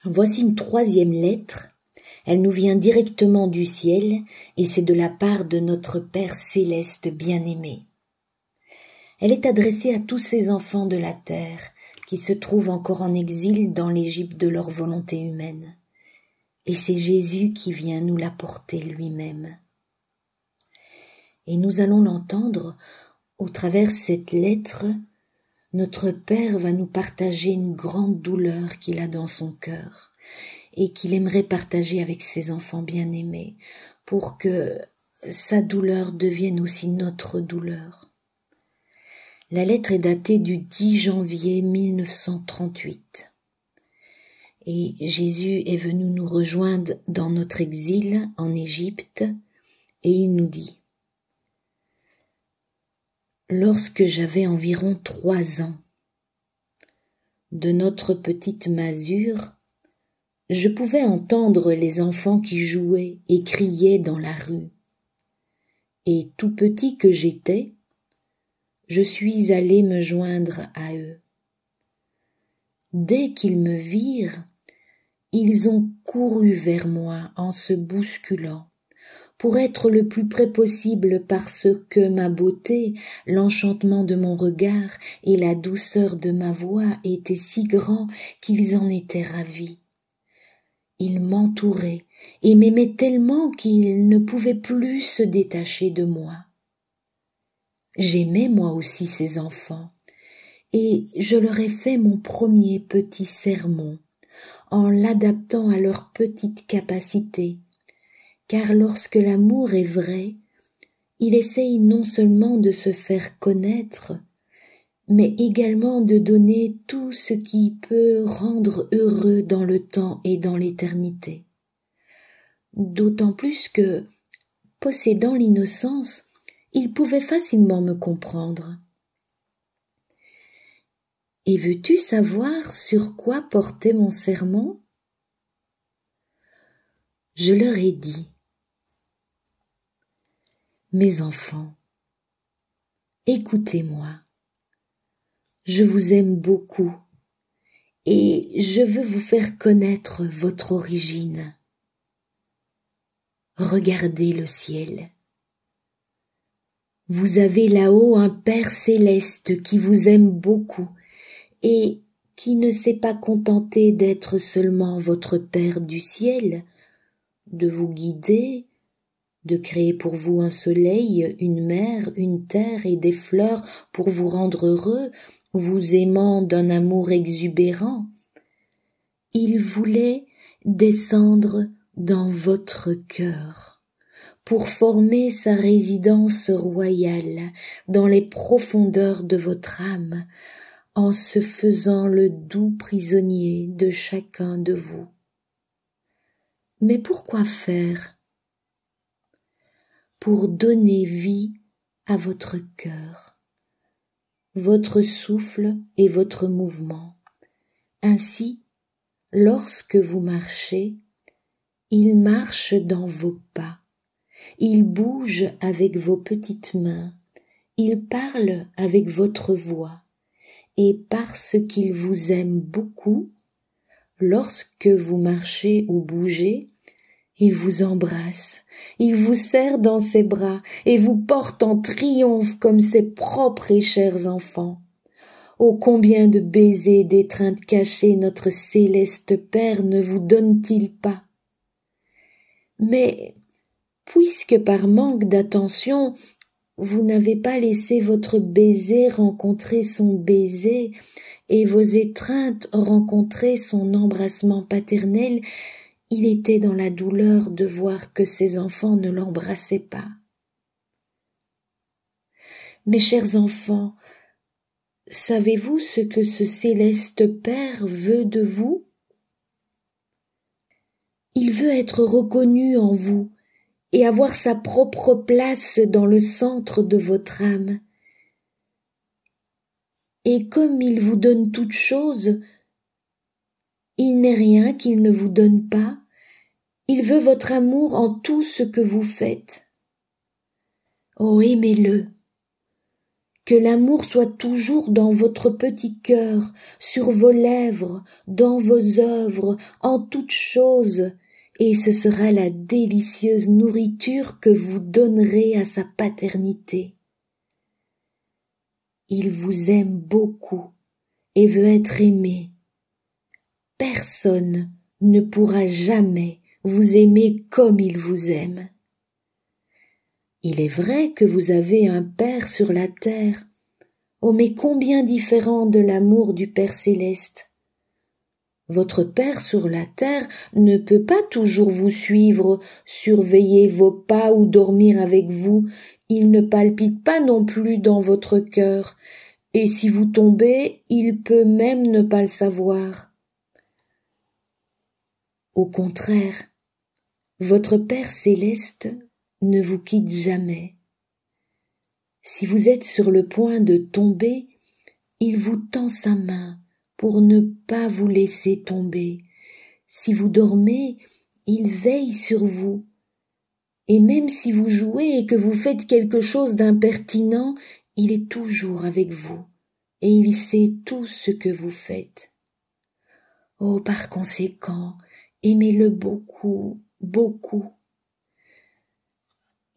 Voici une troisième lettre. Elle nous vient directement du ciel et c'est de la part de notre Père céleste bien-aimé. Elle est adressée à tous ces enfants de la terre qui se trouvent encore en exil dans l'Égypte de leur volonté humaine. Et c'est Jésus qui vient nous l'apporter lui-même. Et nous allons l'entendre au travers cette lettre. Notre Père va nous partager une grande douleur qu'il a dans son cœur et qu'il aimerait partager avec ses enfants bien-aimés pour que sa douleur devienne aussi notre douleur. La lettre est datée du 10 janvier 1938 et Jésus est venu nous rejoindre dans notre exil en Égypte et il nous dit: lorsque j'avais environ 3 ans, de notre petite masure, je pouvais entendre les enfants qui jouaient et criaient dans la rue. Et tout petit que j'étais, je suis allé me joindre à eux. Dès qu'ils me virent, ils ont couru vers moi en se bousculant, pour être le plus près possible parce que ma beauté, l'enchantement de mon regard et la douceur de ma voix étaient si grands qu'ils en étaient ravis. Ils m'entouraient et m'aimaient tellement qu'ils ne pouvaient plus se détacher de moi. J'aimais moi aussi ces enfants et je leur ai fait mon premier petit sermon en l'adaptant à leur petite capacité. Car lorsque l'amour est vrai, il essaye non seulement de se faire connaître, mais également de donner tout ce qui peut rendre heureux dans le temps et dans l'éternité. D'autant plus que, possédant l'innocence, il pouvait facilement me comprendre. Et veux-tu savoir sur quoi portait mon sermon? Je leur ai dit: mes enfants, écoutez-moi. Je vous aime beaucoup et je veux vous faire connaître votre origine. Regardez le ciel. Vous avez là-haut un Père céleste qui vous aime beaucoup et qui ne s'est pas contenté d'être seulement votre Père du ciel, de vous guider, de créer pour vous un soleil, une mer, une terre et des fleurs pour vous rendre heureux, vous aimant d'un amour exubérant. Il voulait descendre dans votre cœur pour former sa résidence royale dans les profondeurs de votre âme, en se faisant le doux prisonnier de chacun de vous. Mais pourquoi faire? Pour donner vie à votre cœur, votre souffle et votre mouvement. Ainsi, lorsque vous marchez, il marche dans vos pas, il bouge avec vos petites mains, il parle avec votre voix, et parce qu'il vous aime beaucoup, lorsque vous marchez ou bougez, il vous embrasse, il vous serre dans ses bras et vous porte en triomphe comme ses propres et chers enfants. Oh, combien de baisers, d'étreintes cachées notre céleste Père ne vous donne-t-il pas? Mais, puisque par manque d'attention, vous n'avez pas laissé votre baiser rencontrer son baiser et vos étreintes rencontrer son embrassement paternel, il était dans la douleur de voir que ses enfants ne l'embrassaient pas. Mes chers enfants, savez-vous ce que ce céleste Père veut de vous? Il veut être reconnu en vous et avoir sa propre place dans le centre de votre âme. Et comme il vous donne toutes choses, il n'est rien qu'il ne vous donne pas. Il veut votre amour en tout ce que vous faites. Oh, aimez-le, Que l'amour soit toujours dans votre petit cœur, sur vos lèvres, dans vos œuvres, en toutes choses, et ce sera la délicieuse nourriture que vous donnerez à sa paternité. Il vous aime beaucoup et veut être aimé. Personne ne pourra jamais vous aimer comme il vous aime. Il est vrai que vous avez un Père sur la terre, oh mais combien différent de l'amour du Père céleste. Votre Père sur la terre ne peut pas toujours vous suivre, surveiller vos pas ou dormir avec vous, il ne palpite pas non plus dans votre cœur, et si vous tombez, il peut même ne pas le savoir. Au contraire, votre Père céleste ne vous quitte jamais. Si vous êtes sur le point de tomber, il vous tend sa main pour ne pas vous laisser tomber. Si vous dormez, il veille sur vous. Et même si vous jouez et que vous faites quelque chose d'impertinent, il est toujours avec vous, et il sait tout ce que vous faites. Oh, par conséquent, aimez-le beaucoup, beaucoup.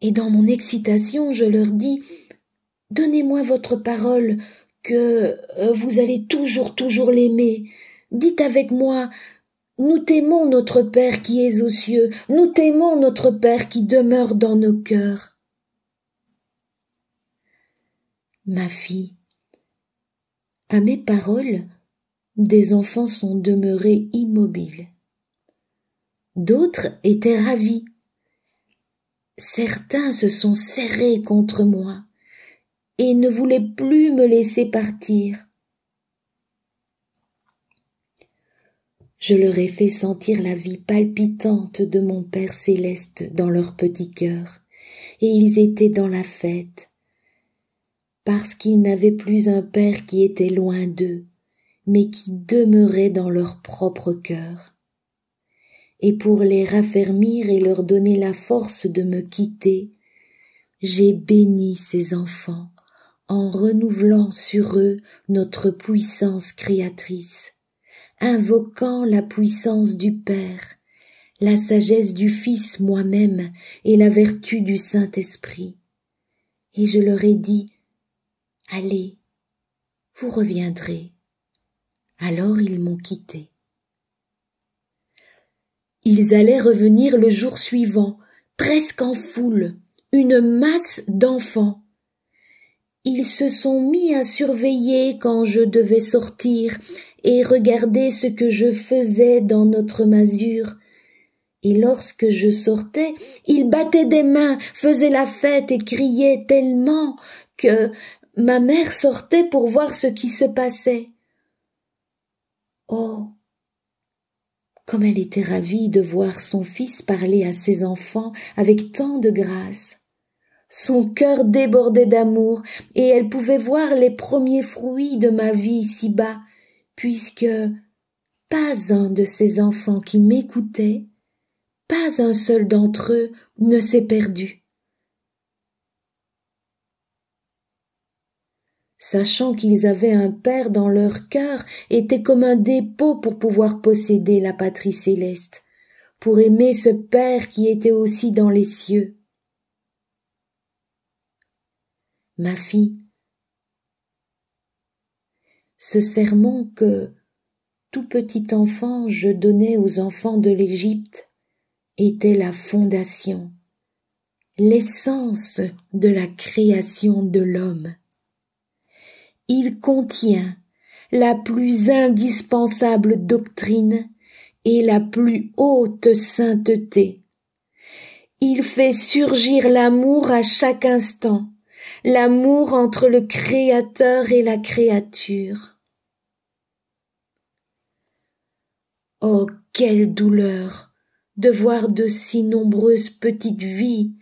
Et dans mon excitation, je leur dis « Donnez-moi votre parole que vous allez toujours l'aimer. Dites avec moi « Nous t'aimons notre Père qui es aux cieux, nous t'aimons notre Père qui demeure dans nos cœurs. » Ma fille, à mes paroles, des enfants sont demeurés immobiles. D'autres étaient ravis. Certains se sont serrés contre moi et ne voulaient plus me laisser partir. Je leur ai fait sentir la vie palpitante de mon Père céleste dans leur petit cœur, et ils étaient dans la fête, parce qu'ils n'avaient plus un Père qui était loin d'eux, mais qui demeurait dans leur propre cœur. Et pour les raffermir et leur donner la force de me quitter, j'ai béni ces enfants en renouvelant sur eux notre puissance créatrice, invoquant la puissance du Père, la sagesse du Fils moi-même et la vertu du Saint-Esprit. Et je leur ai dit, « Allez, vous reviendrez. » Alors ils m'ont quitté. Ils allaient revenir le jour suivant, presque en foule, une masse d'enfants. Ils se sont mis à surveiller quand je devais sortir et regarder ce que je faisais dans notre masure. Et lorsque je sortais, ils battaient des mains, faisaient la fête et criaient tellement que ma mère sortait pour voir ce qui se passait. Oh, comme elle était ravie de voir son fils parler à ses enfants avec tant de grâce. Son cœur débordait d'amour, et elle pouvait voir les premiers fruits de ma vie ici-bas, puisque pas un de ces enfants qui m'écoutaient, pas un seul d'entre eux ne s'est perdu. Sachant qu'ils avaient un Père dans leur cœur, était comme un dépôt pour pouvoir posséder la patrie céleste, pour aimer ce Père qui était aussi dans les cieux. Ma fille, ce sermon que, tout petit enfant, je donnais aux enfants de l'Égypte était la fondation, l'essence de la création de l'homme. Il contient la plus indispensable doctrine et la plus haute sainteté. Il fait surgir l'amour à chaque instant, l'amour entre le Créateur et la créature. Oh, quelle douleur de voir de si nombreuses petites vies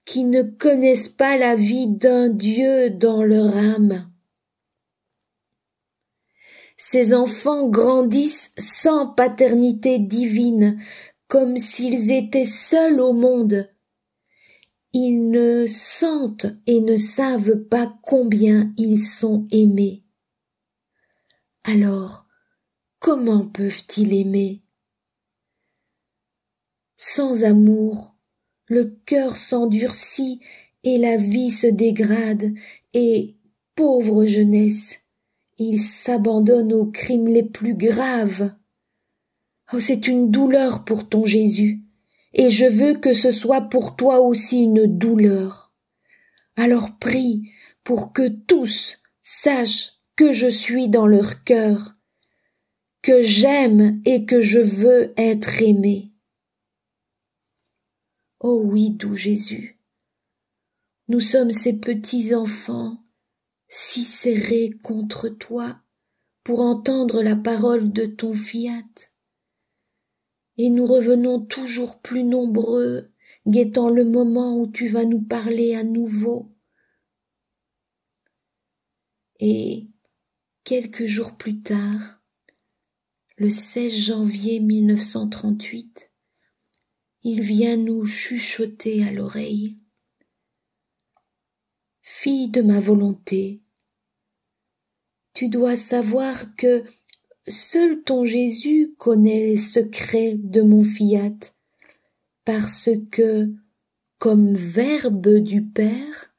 qui ne connaissent pas la vie d'un Dieu dans leur âme. Ces enfants grandissent sans paternité divine, comme s'ils étaient seuls au monde. ils ne sentent et ne savent pas combien ils sont aimés. Alors, comment peuvent-ils aimer? Sans amour, le cœur s'endurcit et la vie se dégrade, et, pauvre jeunesse, ils s'abandonnent aux crimes les plus graves. Oh, c'est une douleur pour ton Jésus, et je veux que ce soit pour toi aussi une douleur. Alors prie pour que tous sachent que je suis dans leur cœur, que j'aime et que je veux être aimé. Oh oui, doux Jésus, nous sommes ces petits enfants si serrés contre toi pour entendre la parole de ton fiat. Et nous revenons toujours plus nombreux, guettant le moment où tu vas nous parler à nouveau. Et quelques jours plus tard, le 16 janvier 1938, il vient nous chuchoter à l'oreille. Fille de ma volonté, tu dois savoir que seul ton Jésus connaît les secrets de mon fiat, parce que, comme Verbe du Père,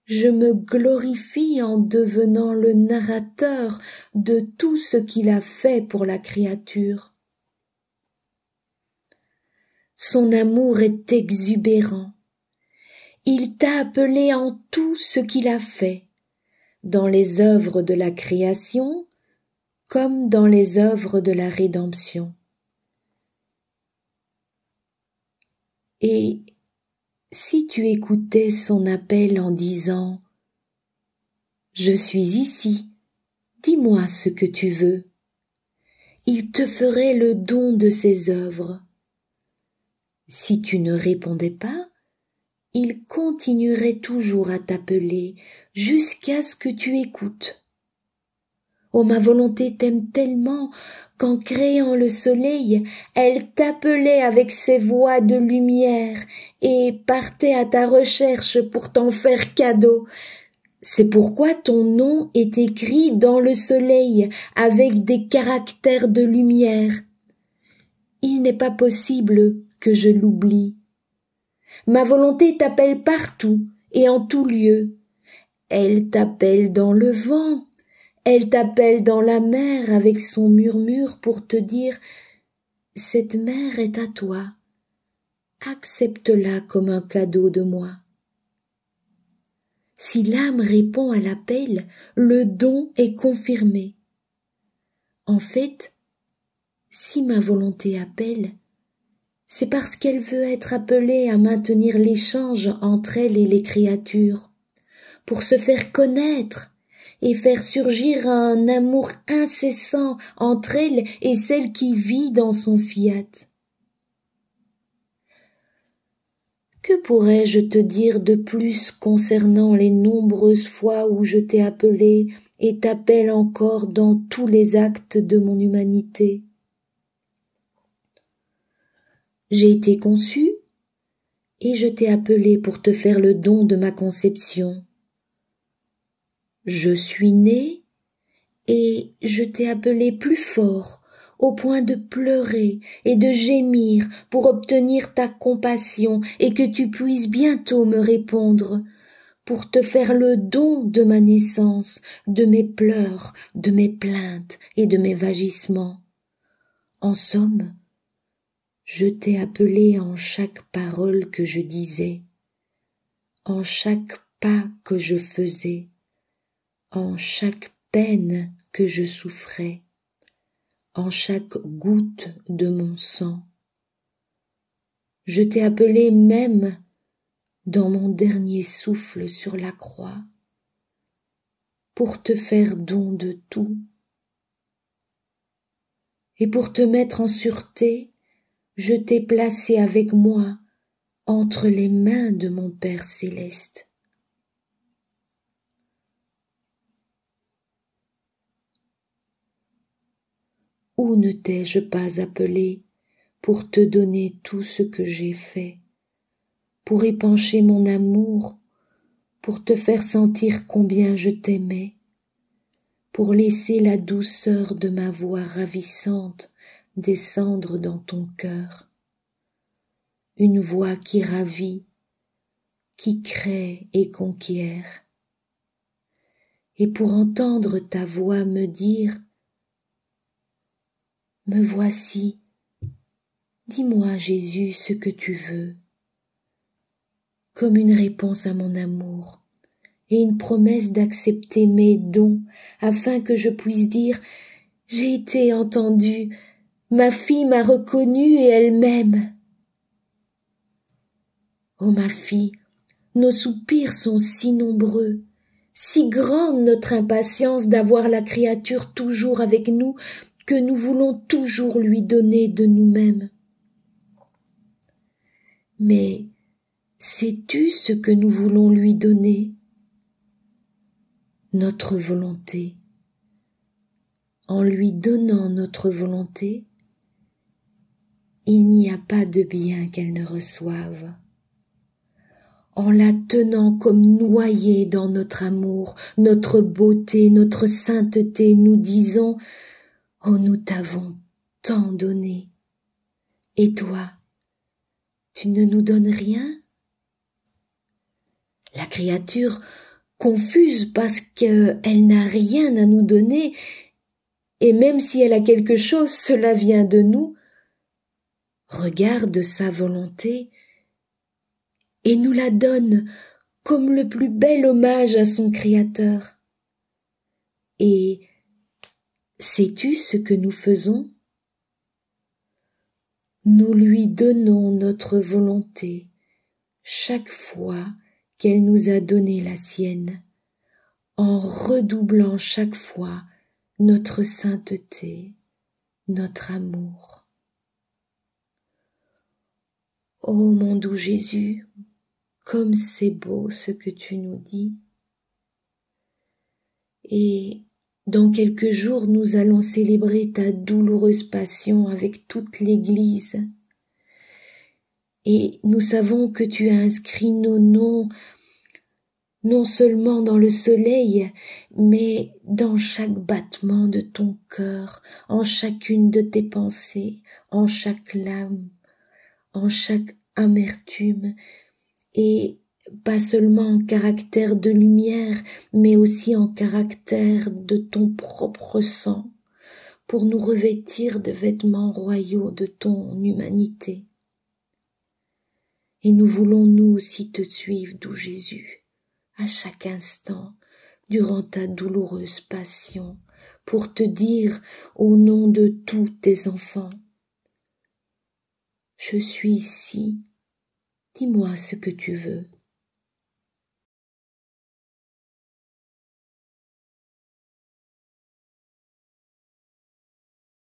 je me glorifie en devenant le narrateur de tout ce qu'il a fait pour la créature. Son amour est exubérant. Il t'a appelé en tout ce qu'il a fait, dans les œuvres de la création comme dans les œuvres de la rédemption. Et si tu écoutais son appel en disant « Je suis ici, dis-moi ce que tu veux », il te ferait le don de ses œuvres. Si tu ne répondais pas, il continuerait toujours à t'appeler jusqu'à ce que tu écoutes. Oh, ma volonté t'aime tellement qu'en créant le soleil, elle t'appelait avec ses voix de lumière et partait à ta recherche pour t'en faire cadeau. C'est pourquoi ton nom est écrit dans le soleil avec des caractères de lumière. Il n'est pas possible que je l'oublie. Ma volonté t'appelle partout et en tout lieu. Elle t'appelle dans le vent. Elle t'appelle dans la mer avec son murmure pour te dire « Cette mer est à toi, accepte-la comme un cadeau de moi. » Si l'âme répond à l'appel, le don est confirmé. En fait, si ma volonté appelle, c'est parce qu'elle veut être appelée à maintenir l'échange entre elle et les créatures, pour se faire connaître et faire surgir un amour incessant entre elle et celle qui vit dans son fiat. Que pourrais-je te dire de plus concernant les nombreuses fois où je t'ai appelé et t'appelle encore dans tous les actes de mon humanité? J'ai été conçue et je t'ai appelé pour te faire le don de ma conception. Je suis née et je t'ai appelé plus fort, au point de pleurer et de gémir pour obtenir ta compassion et que tu puisses bientôt me répondre, pour te faire le don de ma naissance, de mes pleurs, de mes plaintes et de mes vagissements. En somme, je t'ai appelé en chaque parole que je disais, en chaque pas que je faisais, en chaque peine que je souffrais, en chaque goutte de mon sang. Je t'ai appelé même dans mon dernier souffle sur la croix, pour te faire don de tout. Et pour te mettre en sûreté, je t'ai placé avec moi entre les mains de mon Père céleste. Où ne t'ai-je pas appelé pour te donner tout ce que j'ai fait, pour épancher mon amour, pour te faire sentir combien je t'aimais, pour laisser la douceur de ma voix ravissante descendre dans ton cœur. Une voix qui ravit, qui crée et conquiert. Et pour entendre ta voix me dire « Me voici, dis-moi Jésus ce que tu veux », comme une réponse à mon amour et une promesse d'accepter mes dons afin que je puisse dire « J'ai été entendue, ma fille m'a reconnue et elle m'aime ». Oh ma fille, nos soupirs sont si nombreux, si grande notre impatience d'avoir la créature toujours avec nous que nous voulons toujours lui donner de nous-mêmes. Mais sais-tu ce que nous voulons lui donner? Notre volonté. En lui donnant notre volonté, il n'y a pas de bien qu'elle ne reçoive. En la tenant comme noyée dans notre amour, notre beauté, notre sainteté, nous disons « Oh, nous t'avons tant donné, et toi, tu ne nous donnes rien ?» La créature, confuse parce qu'elle n'a rien à nous donner, et même si elle a quelque chose, cela vient de nous, regarde sa volonté et nous la donne comme le plus bel hommage à son Créateur. Et sais-tu ce que nous faisons? Nous lui donnons notre volonté chaque fois qu'elle nous a donné la sienne, en redoublant chaque fois notre sainteté, notre amour. Ô mon doux Jésus, comme c'est beau ce que tu nous dis. Et dans quelques jours, nous allons célébrer ta douloureuse passion avec toute l'Église. Et nous savons que tu as inscrit nos noms non seulement dans le soleil, mais dans chaque battement de ton cœur, en chacune de tes pensées, en chaque lame, en chaque amertume, et pas seulement en caractère de lumière, mais aussi en caractère de ton propre sang, pour nous revêtir de vêtements royaux de ton humanité. Et nous voulons nous aussi te suivre, doux Jésus, à chaque instant, durant ta douloureuse passion, pour te dire au nom de tous tes enfants, je suis ici, dis-moi ce que tu veux.